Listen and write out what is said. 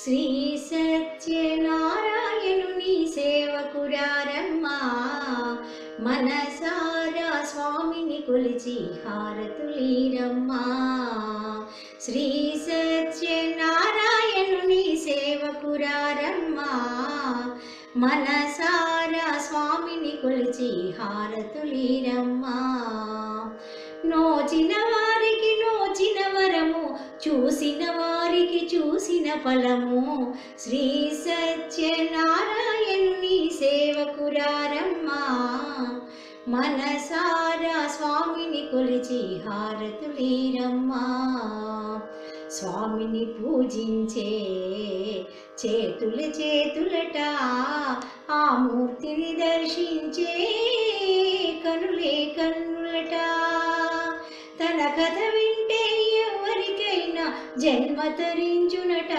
శ్రీ సత్యనారాయణుని సేవకురారమ్మా, మనసారా స్వామిని కొలిచి హారతులీరమ్మా. శ్రీ సత్యనారాయణుని సేవకురారమ్మా, మనసారా స్వామిని కొలిచి హారతులీరమ్మా. నోచిన వారికి నోచిన వరము, చూసిన వారికి చూసిన ఫలము. శ్రీ సత్యనారాయణుని సేవకురారమ్మా, మనసారా స్వామిని కొలిచి హారతులీరమ్మా. స్వామిని పూజించే చేతులు చేతులట, ఆ మూర్తిని దర్శించే కనులే కన్నులట. తన కథ వింటే ఎవరికైనా జన్మ తరించునట.